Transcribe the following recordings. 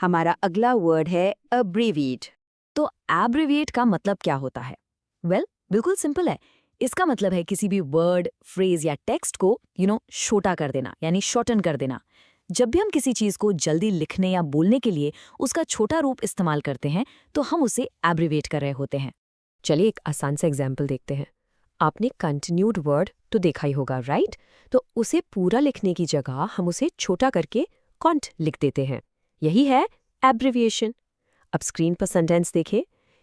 हमारा अगला वर्ड है अब्रीविएट। तो एब्रिविएट का मतलब क्या होता है? बिल्कुल सिंपल है। इसका मतलब है किसी भी वर्ड, फ्रेज या टेक्स्ट को छोटा कर देना, यानी शॉर्टन कर देना। जब भी हम किसी चीज को जल्दी लिखने या बोलने के लिए उसका छोटा रूप इस्तेमाल करते हैं तो हम उसे एब्रिविएट कर रहे होते हैं। चलिए एक आसान सा एग्जाम्पल देखते हैं। आपने कंटिन्यूड वर्ड तो देखा ही होगा, राइट? तो उसे पूरा लिखने की जगह हम उसे छोटा करके कॉन्ट लिख देते हैं। यही है एब्रिविएशन। अब स्क्रीन पर सेंटेंस देखें।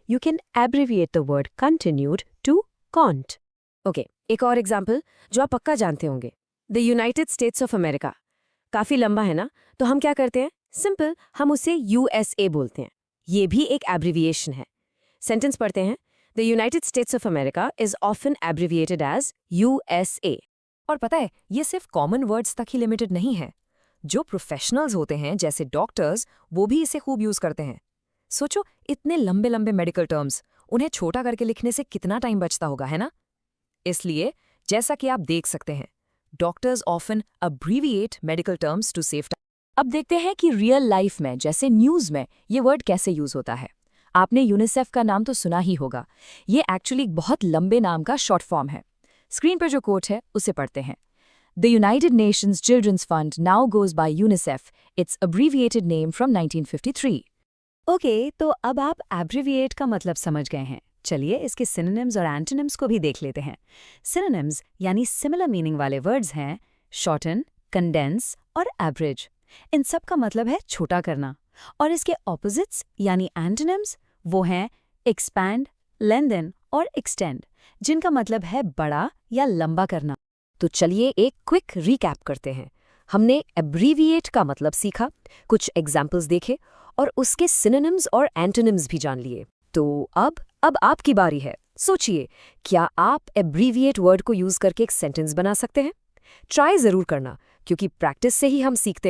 You can abbreviate the word continued to cont. Okay, एक और एग्जाम्पल जो आप पक्का जानते होंगे, the United States of America. काफी लंबा है ना, तो हम क्या करते हैं? सिंपल, हम उसे यूएसए बोलते हैं। ये भी एक एब्रिविएशन है। सेंटेंस पढ़ते हैं। The United States of America is often abbreviated as USA. और पता है, ये सिर्फ कॉमन वर्ड्स तक ही लिमिटेड नहीं है। जो प्रोफेशनल्स होते हैं जैसे डॉक्टर्स, वो भी इसे खूब यूज करते हैं। सोचो, इतने लंबे लंबे मेडिकल टर्म्स, उन्हें छोटा करके लिखने से कितना टाइम बचता होगा, है ना? इसलिए जैसा कि आप देख सकते हैं, doctors often abbreviate medical terms to save time. अब देखते हैं कि रियल लाइफ में, जैसे न्यूज में, ये वर्ड कैसे यूज होता है। आपने यूनिसेफ का नाम तो सुना ही होगा। ये एक्चुअली एक बहुत लंबे नाम का शॉर्ट फॉर्म है। स्क्रीन पर जो कोट है उसे पढ़ते हैं। The United Nations Children's Fund now goes by UNICEF, its abbreviated name from 1953. Okay, तो अब आप एब्रिविएट का मतलब समझ गए हैं। चलिए इसके सिनोनिम्स और एंटोनिम्स को भी देख लेते हैं। सिनोनिम्स यानी सिमिलर मीनिंग वाले वर्ड्स हैं शॉर्टन, कंडेंस और एब्रिज। इन सब का मतलब है छोटा करना। और इसके ऑपोजिट्स यानी एंटोनिम्स वो हैं एक्सपैंड, लेंथन और एक्सटेंड, जिनका मतलब है बड़ा या लंबा करना। तो चलिए एक क्विक रिकैप करते हैं। हमने एब्रीविएट का मतलब सीखा, कुछ एग्जाम्पल्स देखे और उसके सिनोनिम्स और एंटोनिम्स भी जान लिए। तो अब आपकी बारी है। सोचिए, क्या आप एब्रीविएट वर्ड को यूज करके एक सेंटेंस बना सकते हैं? ट्राई जरूर करना, क्योंकि प्रैक्टिस से ही हम सीखते हैं।